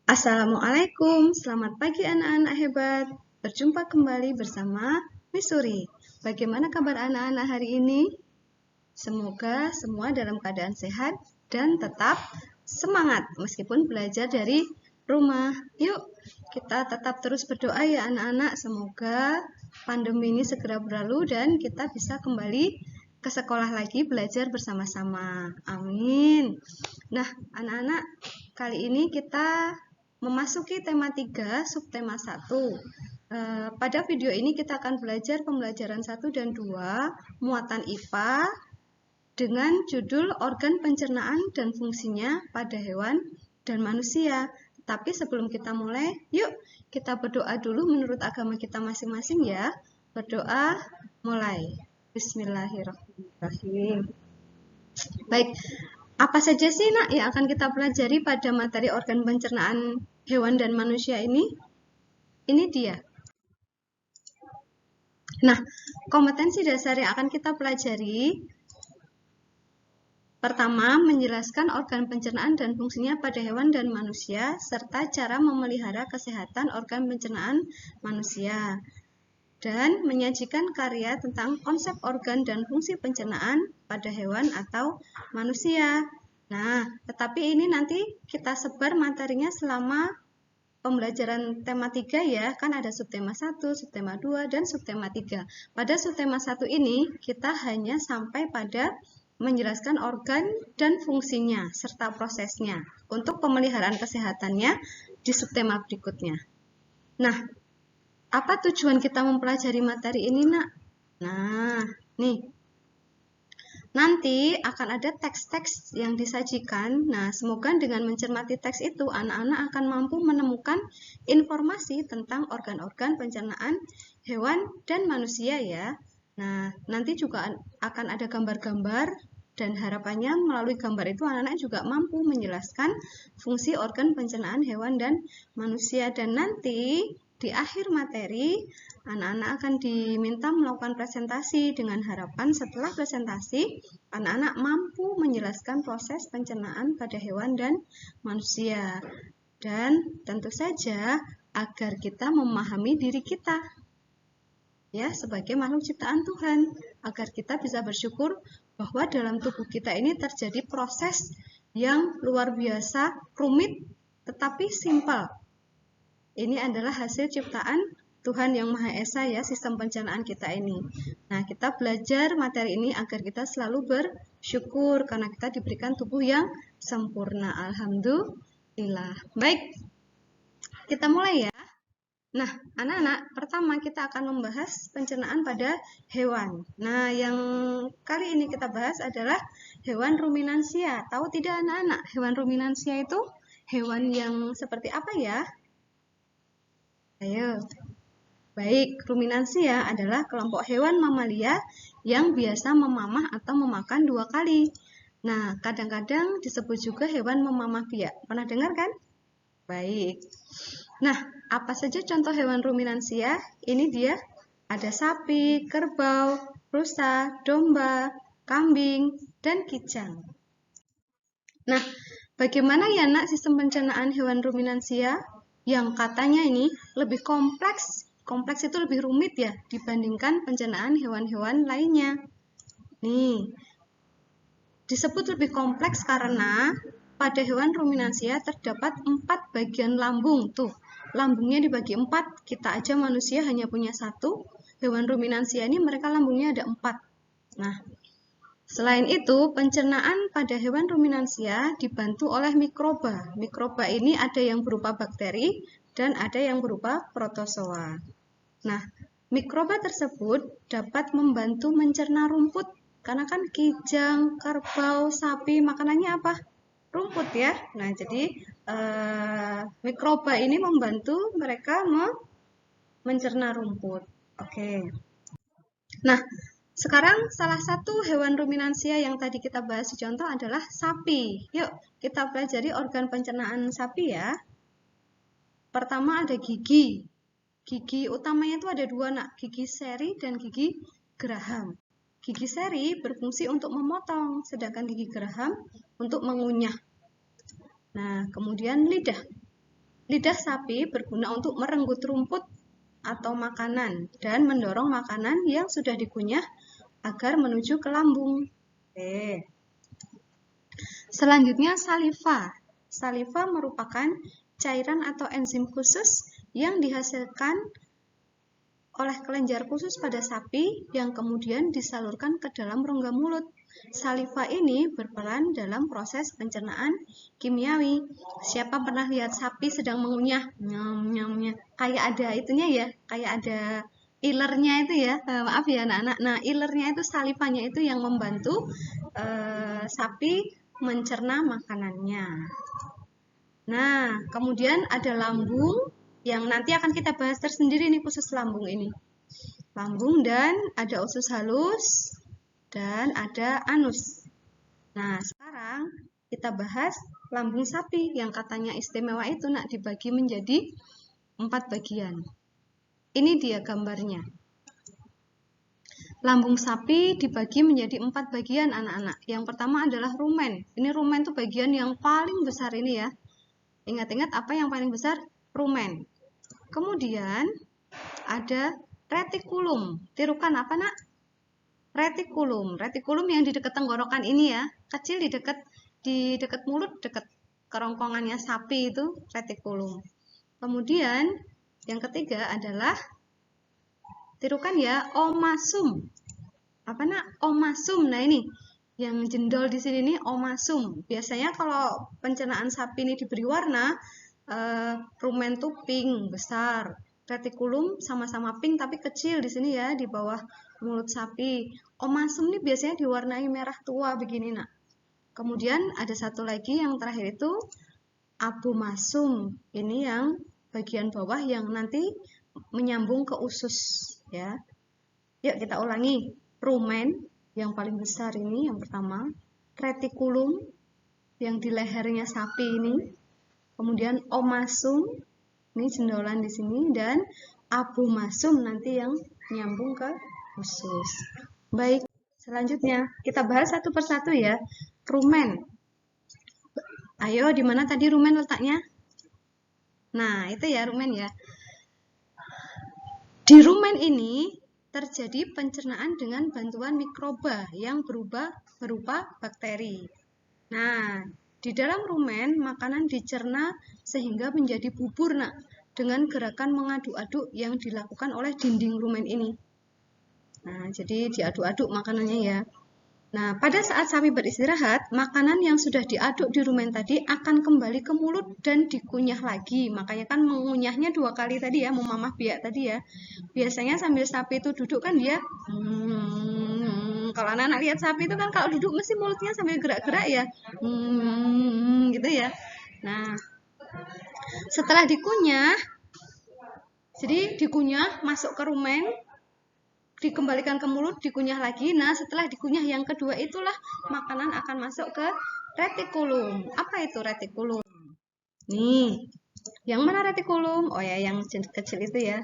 Assalamualaikum, selamat pagi anak-anak hebat. Berjumpa kembali bersama Miss Suri. Bagaimana kabar anak-anak hari ini? Semoga semua dalam keadaan sehat dan tetap semangat meskipun belajar dari rumah. Yuk, kita tetap terus berdoa ya anak-anak. Semoga pandemi ini segera berlalu dan kita bisa kembali ke sekolah lagi belajar bersama-sama. Amin. Nah, anak-anak, kali ini kita memasuki tema 3, subtema 1. Pada video ini kita akan belajar pembelajaran 1 dan 2, muatan IPA, dengan judul organ pencernaan dan fungsinya pada hewan dan manusia. Tapi sebelum kita mulai, yuk kita berdoa dulu menurut agama kita masing-masing ya. Berdoa, mulai. Bismillahirrahmanirrahim. Baik, apa saja sih nak yang akan kita pelajari pada materi organ pencernaan hewan dan manusia ini? Ini dia. Nah, kompetensi dasar yang akan kita pelajari pertama, menjelaskan organ pencernaan dan fungsinya pada hewan dan manusia, serta cara memelihara kesehatan organ pencernaan manusia. Dan menyajikan karya tentang konsep organ dan fungsi pencernaan pada hewan atau manusia. Nah, tetapi ini nanti kita sebar materinya selama pembelajaran tema 3 ya, kan ada subtema 1, subtema 2, dan subtema 3. Pada subtema 1 ini, kita hanya sampai pada menjelaskan organ dan fungsinya, serta prosesnya, untuk pemeliharaan kesehatannya di subtema berikutnya. Nah, apa tujuan kita mempelajari materi ini, nak? Nah, nih. Nanti akan ada teks-teks yang disajikan. Nah, semoga dengan mencermati teks itu, anak-anak akan mampu menemukan informasi tentang organ-organ pencernaan hewan dan manusia ya. Nah, nanti juga akan ada gambar-gambar dan harapannya melalui gambar itu anak-anak juga mampu menjelaskan fungsi organ pencernaan hewan dan manusia. Dan nanti di akhir materi, anak-anak akan diminta melakukan presentasi dengan harapan setelah presentasi, anak-anak mampu menjelaskan proses pencernaan pada hewan dan manusia. Dan tentu saja agar kita memahami diri kita ya sebagai makhluk ciptaan Tuhan, agar kita bisa bersyukur bahwa dalam tubuh kita ini terjadi proses yang luar biasa, rumit, tetapi simpel. Ini adalah hasil ciptaan Tuhan yang Maha Esa ya, sistem pencernaan kita ini. Nah, kita belajar materi ini agar kita selalu bersyukur karena kita diberikan tubuh yang sempurna. Alhamdulillah. Baik, kita mulai ya. Nah, anak-anak, pertama kita akan membahas pencernaan pada hewan. Nah, yang kali ini kita bahas adalah hewan ruminansia. Tahu tidak anak-anak, hewan ruminansia itu hewan yang seperti apa ya? Ayo. Baik, ruminansia adalah kelompok hewan mamalia yang biasa memamah atau memakan 2 kali. Nah, kadang-kadang disebut juga hewan memamah biak. Pernah dengar kan? Baik. Nah, apa saja contoh hewan ruminansia? Ini dia. Ada sapi, kerbau, rusa, domba, kambing, dan kijang. Nah, bagaimana ya nak sistem pencernaan hewan ruminansia? Yang katanya ini lebih kompleks itu lebih rumit ya dibandingkan pencernaan hewan-hewan lainnya. Nih, disebut lebih kompleks karena pada hewan ruminansia terdapat 4 bagian lambung. Tuh, lambungnya dibagi 4. Kita aja manusia hanya punya 1. Hewan ruminansia ini mereka lambungnya ada 4. Nah, selain itu, pencernaan pada hewan ruminansia dibantu oleh mikroba. Mikroba ini ada yang berupa bakteri dan ada yang berupa protozoa. Nah, mikroba tersebut dapat membantu mencerna rumput. Karena kan kijang, kerbau, sapi, makanannya apa? Rumput ya. Nah, jadi mikroba ini membantu mereka mencerna rumput. Oke. Nah, sekarang salah satu hewan ruminansia yang tadi kita bahas di contoh adalah sapi. Yuk, kita pelajari organ pencernaan sapi ya. Pertama ada gigi. Gigi utamanya itu ada 2 nak, gigi seri dan gigi geraham. Gigi seri berfungsi untuk memotong, sedangkan gigi geraham untuk mengunyah. Nah, kemudian lidah. Lidah sapi berguna untuk merenggut rumput atau makanan dan mendorong makanan yang sudah dikunyah agar menuju ke lambung. Oke. Selanjutnya saliva. Saliva merupakan cairan atau enzim khusus yang dihasilkan oleh kelenjar khusus pada sapi yang kemudian disalurkan ke dalam rongga mulut. Saliva ini berperan dalam proses pencernaan kimiawi. Siapa pernah lihat sapi sedang mengunyah? Kayak ada itunya ya, kayak ada ilernya itu ya. Maaf ya anak-anak. Nah, ilernya itu salivanya itu yang membantu sapi mencerna makanannya. Nah, kemudian ada lambung yang nanti akan kita bahas tersendiri nih khusus lambung ini. Lambung dan ada usus halus dan ada anus. Nah, sekarang kita bahas lambung sapi yang katanya istimewa itu nak dibagi menjadi 4 bagian. Ini dia gambarnya. Lambung sapi dibagi menjadi 4 bagian anak-anak. Yang pertama adalah rumen. Ini rumen itu bagian yang paling besar ini ya. Ingat-ingat apa yang paling besar? Rumen. Kemudian ada retikulum. Tirukan apa nak? Retikulum. Retikulum yang di dekat tenggorokan ini ya. Kecil di dekat mulut, dekat kerongkongannya sapi itu retikulum. Kemudian yang ketiga adalah tirukan ya, omasum. Apa nak? Omasum. Nah ini yang jendol di sini nih omasum. Biasanya kalau pencernaan sapi ini diberi warna, rumen tuh pink besar, retikulum sama-sama pink tapi kecil di sini ya di bawah mulut sapi. Omasum ini biasanya diwarnai merah tua begini nak. Kemudian ada satu lagi yang terakhir itu abomasum. Ini yang bagian bawah yang nanti menyambung ke usus ya. Yuk kita ulangi. Rumen yang paling besar ini yang pertama, retikulum yang di lehernya sapi ini, kemudian omasum ini jendolan di sini dan abomasum nanti yang nyambung ke usus. Baik, selanjutnya kita bahas satu persatu ya. Rumen. Ayo, di mana tadi rumen letaknya? Nah, itu ya rumen ya. Di rumen ini terjadi pencernaan dengan bantuan mikroba yang berupa bakteri. Nah, di dalam rumen makanan dicerna sehingga menjadi bubur nak, dengan gerakan mengaduk-aduk yang dilakukan oleh dinding rumen ini. Nah, jadi diaduk-aduk makanannya ya. Nah, pada saat sapi beristirahat, makanan yang sudah diaduk di rumen tadi akan kembali ke mulut dan dikunyah lagi. Makanya kan mengunyahnya 2 kali tadi ya, memamah biak tadi ya. Biasanya sambil sapi itu duduk kan dia, kalau anak-anak lihat sapi itu kan kalau duduk mesti mulutnya sambil gerak-gerak ya, gitu ya. Nah, setelah dikunyah, jadi dikunyah masuk ke rumen, dikembalikan ke mulut, dikunyah lagi. Nah, setelah dikunyah yang kedua itulah makanan akan masuk ke retikulum. Apa itu retikulum? Nih, yang mana retikulum? Oh ya, yang kecil itu ya.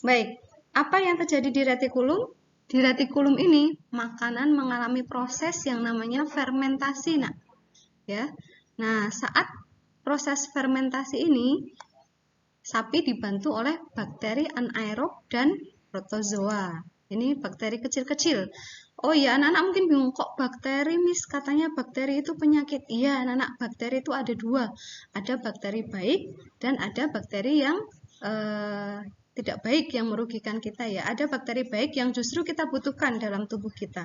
Baik, apa yang terjadi di retikulum? Di retikulum ini, makanan mengalami proses yang namanya fermentasi, nak. Ya. Nah, saat proses fermentasi ini, sapi dibantu oleh bakteri anaerob dan protozoa. Ini bakteri kecil-kecil. Oh iya, anak-anak mungkin bingung, kok bakteri, Miss? Katanya bakteri itu penyakit. Iya, anak-anak, bakteri itu ada 2. Ada bakteri baik dan ada bakteri yang tidak baik yang merugikan kita ya. Ada bakteri baik yang justru kita butuhkan dalam tubuh kita.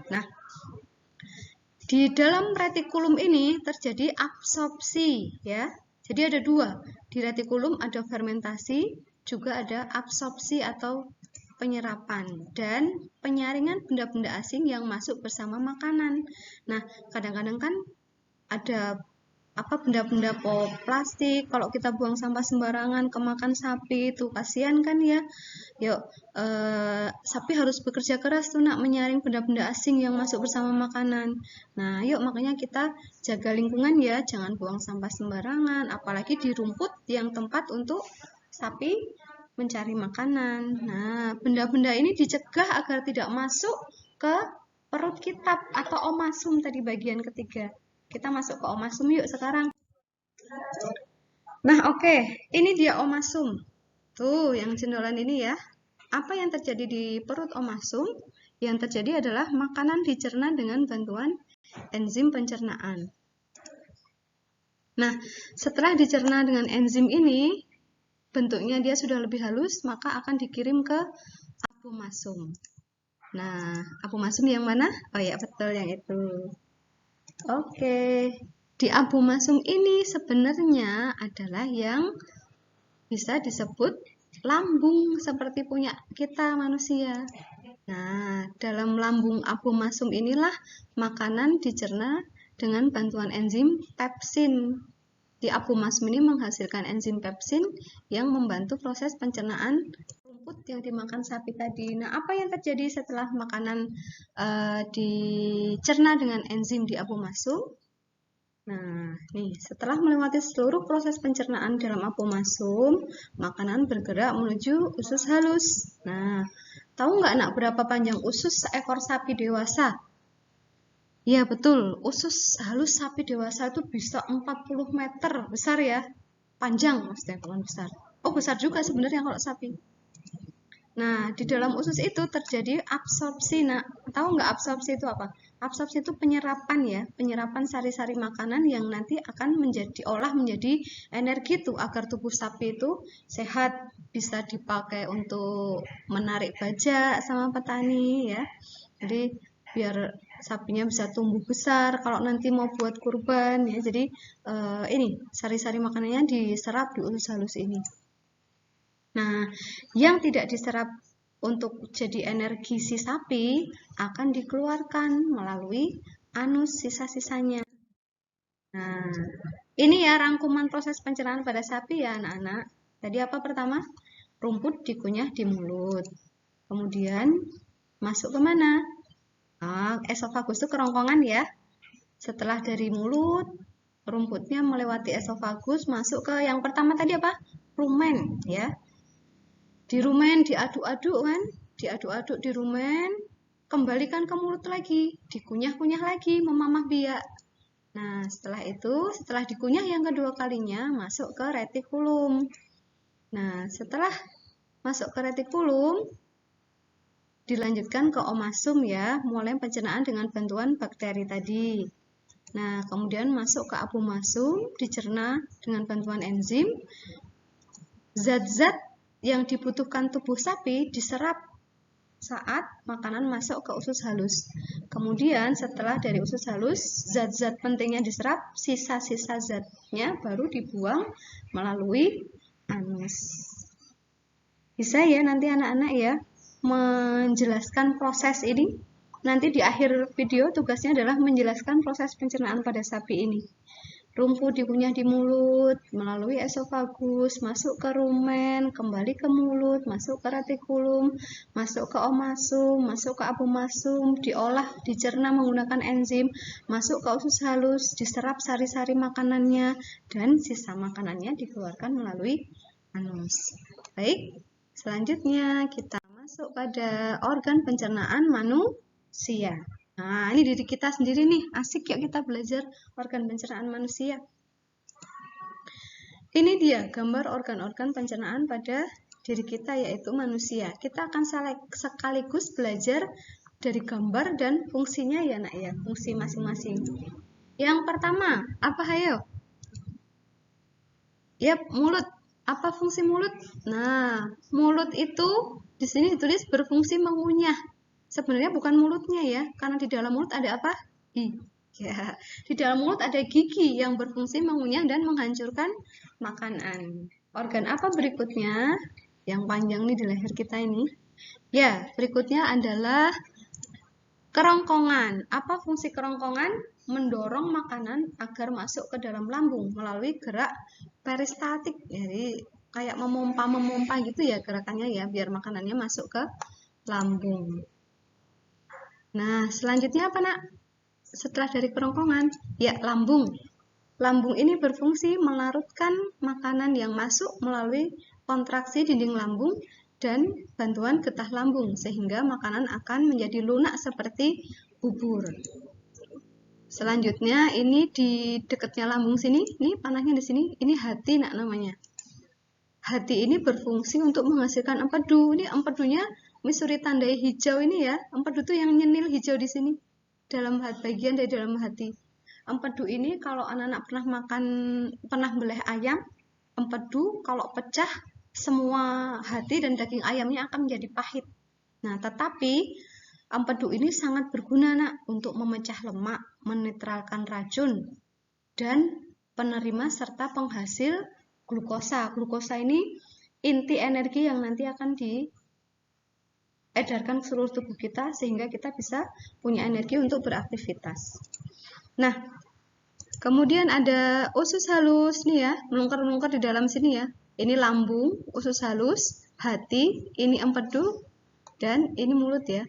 Nah, di dalam retikulum ini terjadi absorpsi ya. Jadi ada 2. Di retikulum ada fermentasi, juga ada absorpsi atau penyerapan dan penyaringan benda-benda asing yang masuk bersama makanan. Nah, kadang-kadang kan ada benda-benda plastik, kalau kita buang sampah sembarangan kemakan sapi itu kasihan kan ya. Yuk, sapi harus bekerja keras tuh nak menyaring benda-benda asing yang masuk bersama makanan. Nah, yuk makanya kita jaga lingkungan ya, jangan buang sampah sembarangan, apalagi di rumput yang tempat untuk sapi mencari makanan. Nah, benda-benda ini dicegah agar tidak masuk ke perut kita atau omasum tadi bagian ketiga. Kita masuk ke omasum yuk sekarang. Nah, oke. Ini dia omasum. Tuh, yang cendolan ini ya. Apa yang terjadi di perut omasum? Yang terjadi adalah makanan dicerna dengan bantuan enzim pencernaan. Nah, setelah dicerna dengan enzim ini, bentuknya dia sudah lebih halus, maka akan dikirim ke abomasum. Nah, abomasum yang mana? Oh ya, betul yang itu. Oke. Di abomasum ini sebenarnya adalah yang bisa disebut lambung seperti punya kita manusia. Nah, dalam lambung abomasum inilah makanan dicerna dengan bantuan enzim pepsin. Di abomasum ini menghasilkan enzim pepsin yang membantu proses pencernaan rumput yang dimakan sapi tadi. Nah, apa yang terjadi setelah makanan dicerna dengan enzim di abomasum? Nah, nih, setelah melewati seluruh proses pencernaan dalam abomasum, makanan bergerak menuju usus halus. Nah, tahu nggak anak berapa panjang usus seekor sapi dewasa? Ya, betul. Usus halus sapi dewasa itu bisa 40 meter. Besar ya? Panjang, maksudnya, bukan besar. Oh, besar juga sebenarnya kalau sapi. Nah, di dalam usus itu terjadi absorpsi. Nah, tahu nggak absorpsi itu apa? Absorpsi itu penyerapan ya, penyerapan sari-sari makanan yang nanti akan diolah menjadi energi tuh agar tubuh sapi itu sehat, bisa dipakai untuk menarik bajak sama petani ya. Jadi biar sapinya bisa tumbuh besar kalau nanti mau buat kurban ya. Jadi ini sari-sari makanannya diserap di usus halus ini. Nah, yang tidak diserap untuk jadi energi si sapi akan dikeluarkan melalui anus sisa-sisanya. Nah, ini ya rangkuman proses pencernaan pada sapi ya anak-anak. Tadi apa pertama? Rumput dikunyah di mulut. Kemudian masuk ke mana? Esofagus itu kerongkongan ya. Setelah dari mulut, rumputnya melewati esofagus masuk ke yang pertama tadi apa? Rumen ya. Di rumen diaduk-aduk kan, diaduk-aduk di rumen, kembalikan ke mulut lagi, dikunyah-kunyah lagi, memamah biak. Nah, setelah itu, setelah dikunyah yang kedua kalinya, masuk ke retikulum. Nah, setelah masuk ke retikulum, dilanjutkan ke omasum ya, mulai pencernaan dengan bantuan bakteri tadi. Nah, kemudian masuk ke abomasum, dicerna dengan bantuan enzim. Zat-zat yang dibutuhkan tubuh sapi diserap saat makanan masuk ke usus halus. Kemudian setelah dari usus halus, zat-zat pentingnya diserap, sisa-sisa zatnya baru dibuang melalui anus. Bisa ya nanti anak-anak ya menjelaskan proses ini. Nanti di akhir video tugasnya adalah menjelaskan proses pencernaan pada sapi ini. Rumput dikunyah di mulut, melalui esofagus, masuk ke rumen, kembali ke mulut, masuk ke retikulum, masuk ke omasum, masuk ke abomasum, diolah, dicerna menggunakan enzim, masuk ke usus halus, diserap sari-sari makanannya, dan sisa makanannya dikeluarkan melalui anus. Baik, selanjutnya kita masuk pada organ pencernaan manusia. Nah, ini diri kita sendiri nih. Asik ya kita belajar organ pencernaan manusia. Ini dia gambar organ-organ pencernaan pada diri kita yaitu manusia. Kita akan sekaligus belajar dari gambar dan fungsinya ya nak ya, fungsi masing-masing. Yang pertama, apa hayo? Yap, mulut. Apa fungsi mulut? Nah, mulut itu di sini ditulis berfungsi mengunyah. Sebenarnya bukan mulutnya ya, karena di dalam mulut ada apa? Ya, di dalam mulut ada gigi yang berfungsi mengunyah dan menghancurkan makanan. Organ apa berikutnya? Yang panjang nih di leher kita ini. Ya, berikutnya adalah kerongkongan. Apa fungsi kerongkongan? Mendorong makanan agar masuk ke dalam lambung melalui gerak peristaltik. Jadi kayak memompa gitu ya gerakannya ya, biar makanannya masuk ke lambung. Nah, selanjutnya apa nak? Setelah dari kerongkongan, ya lambung. Lambung ini berfungsi melarutkan makanan yang masuk melalui kontraksi dinding lambung dan bantuan getah lambung, sehingga makanan akan menjadi lunak seperti bubur. Selanjutnya ini di dekatnya lambung sini, ini panahnya di sini, ini hati nak namanya. Hati ini berfungsi untuk menghasilkan empedu. Ini empedunya misuri tandai hijau ini ya. Empedu tuh yang nyenil hijau di sini. Dalam bagian dari dalam hati. Empedu ini kalau anak-anak pernah beleh ayam, empedu kalau pecah semua hati dan daging ayamnya akan menjadi pahit. Nah, tetapi empedu ini sangat berguna nak untuk memecah lemak, menetralkan racun, dan penerima serta penghasil glukosa. Glukosa ini inti energi yang nanti akan diedarkan ke seluruh tubuh kita sehingga kita bisa punya energi untuk beraktivitas. Nah, kemudian ada usus halus nih ya, melungker-melungker di dalam sini ya. Ini lambung, usus halus, hati, ini empedu, dan ini mulut ya.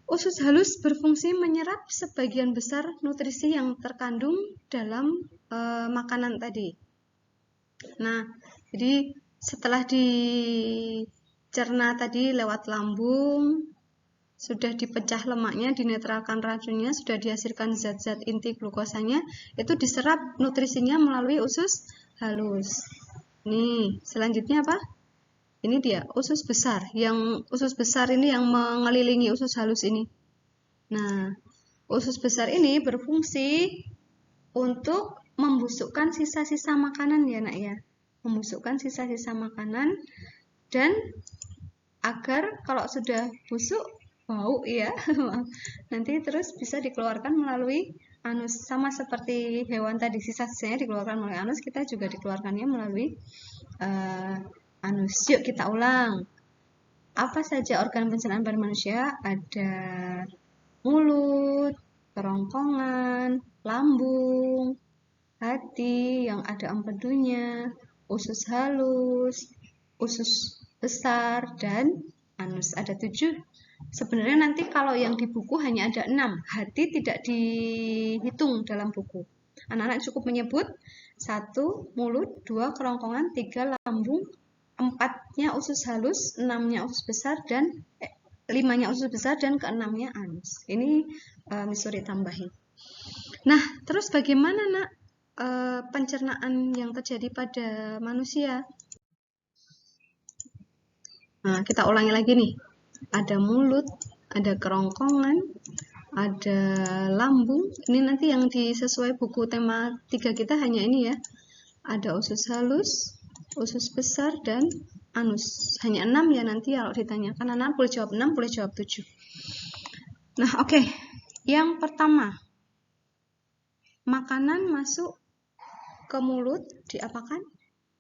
Usus halus berfungsi menyerap sebagian besar nutrisi yang terkandung dalam makanan tadi. Nah, jadi setelah dicerna tadi lewat lambung, sudah dipecah lemaknya, dinetralkan racunnya, sudah dihasilkan zat-zat inti glukosanya, itu diserap nutrisinya melalui usus halus. Nih, selanjutnya apa? Ini dia usus besar. Yang usus besar ini yang mengelilingi usus halus ini. Nah, usus besar ini berfungsi untuk membusukkan sisa-sisa makanan ya nak ya. Membusukkan sisa-sisa makanan dan agar kalau sudah busuk bau ya. Nanti terus bisa dikeluarkan melalui anus. Sama seperti hewan tadi, sisa-sisanya dikeluarkan melalui anus, kita juga dikeluarkannya melalui anus. Yuk kita ulang. Apa saja organ pencernaan pada manusia? Ada mulut, kerongkongan, lambung, hati yang ada empedunya, usus halus, usus besar, dan anus. Ada 7. Sebenarnya nanti kalau yang di buku hanya ada 6. Hati tidak dihitung dalam buku. Anak-anak cukup menyebut 1 mulut, 2 kerongkongan, 3 lambung, 4-nya usus halus, 6-nya usus besar, dan 5-nya usus besar, dan ke-6-nya anus. Ini misuri tambahin. Nah, terus bagaimana nak pencernaan yang terjadi pada manusia? Nah, kita ulangi lagi nih. Ada mulut, ada kerongkongan, ada lambung. Ini nanti yang sesuai buku tema 3 kita hanya ini ya. Ada usus halus, usus besar, dan anus. Hanya 6 ya nanti kalau ditanyakan. Anak boleh jawab 6, boleh jawab 7. Nah, oke. Yang pertama, makanan masuk ke mulut diapakan?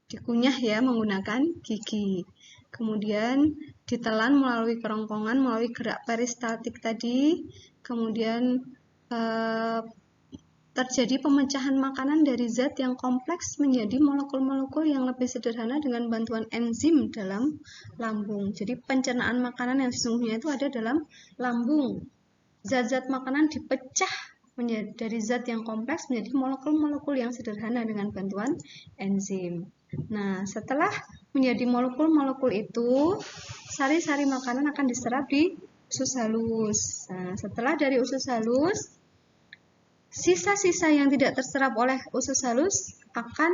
Dikunyah ya menggunakan gigi. Kemudian ditelan melalui kerongkongan, melalui gerak peristaltik tadi. Kemudian terjadi pemecahan makanan dari zat yang kompleks menjadi molekul-molekul yang lebih sederhana dengan bantuan enzim dalam lambung. Jadi pencernaan makanan yang sesungguhnya itu ada dalam lambung. Zat-zat makanan dipecah dari zat yang kompleks menjadi molekul-molekul yang sederhana dengan bantuan enzim. Nah, setelah menjadi molekul-molekul itu, sari-sari makanan akan diserap di usus halus. Nah, setelah dari usus halus, sisa-sisa yang tidak terserap oleh usus halus akan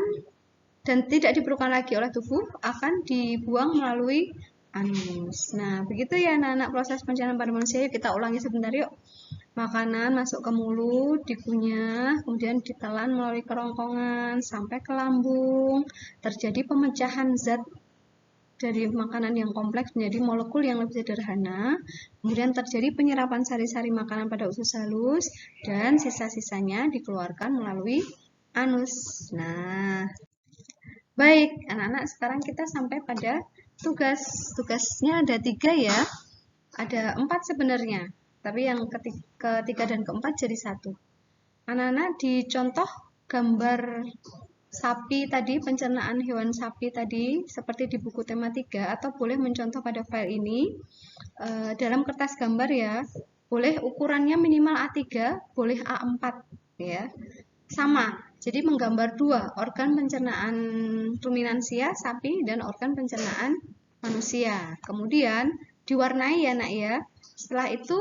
dan tidak diperlukan lagi oleh tubuh akan dibuang melalui anus. Nah, begitu ya anak-anak proses pencernaan pada manusia. Yuk kita ulangi sebentar yuk. Makanan masuk ke mulut, dikunyah, kemudian ditelan melalui kerongkongan sampai ke lambung. Terjadi pemecahan zat dari makanan yang kompleks menjadi molekul yang lebih sederhana. Kemudian terjadi penyerapan sari-sari makanan pada usus halus dan sisa-sisanya dikeluarkan melalui anus. Nah, baik anak-anak, sekarang kita sampai pada tugas. Tugasnya ada 3 ya. Ada 4 sebenarnya, tapi yang ketiga dan keempat jadi 1. Anak-anak dicontoh gambar sapi tadi, pencernaan hewan sapi tadi, seperti di buku tema 3, atau boleh mencontoh pada file ini dalam kertas gambar ya. Boleh ukurannya minimal A3, boleh A4 ya. Sama, jadi menggambar 2 organ pencernaan ruminansia sapi dan organ pencernaan manusia. Kemudian diwarnai ya nak ya. Setelah itu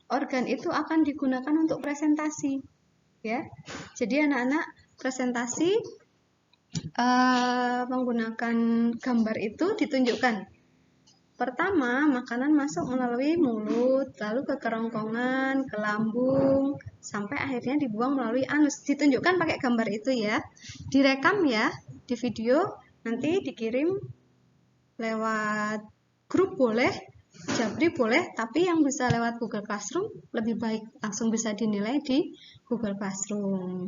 organ itu akan digunakan untuk presentasi. ya. Jadi anak-anak presentasi menggunakan gambar itu ditunjukkan. Pertama, makanan masuk melalui mulut, lalu ke kerongkongan, ke lambung, sampai akhirnya dibuang melalui anus. Ditunjukkan pakai gambar itu ya. Direkam ya di video, nanti dikirim lewat grup boleh, Japri boleh, tapi yang bisa lewat Google Classroom lebih baik, langsung bisa dinilai di Google Classroom.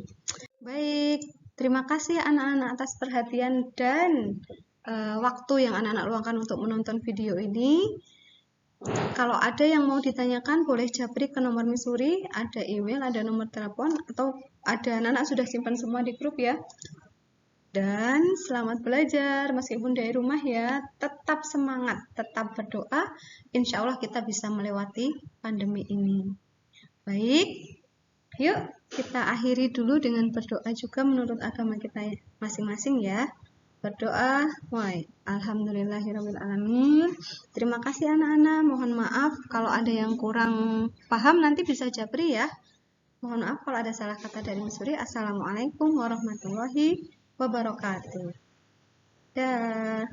Baik, terima kasih anak-anak atas perhatian dan waktu yang anak-anak luangkan untuk menonton video ini. Kalau ada yang mau ditanyakan, boleh japri ke nomor Missouri, ada email, ada nomor telepon, atau ada anak-anak sudah simpan semua di grup ya. Dan selamat belajar, meskipun dari rumah ya, tetap semangat, tetap berdoa, insya Allah kita bisa melewati pandemi ini. Baik, yuk kita akhiri dulu dengan berdoa juga menurut agama kita masing-masing ya. Berdoa, alhamdulillahirrahmanirrahim. Terima kasih anak-anak, mohon maaf kalau ada yang kurang paham nanti bisa japri ya. Mohon maaf kalau ada salah kata dari Missouri. Assalamualaikum warahmatullahi wabarakatuh. Dah.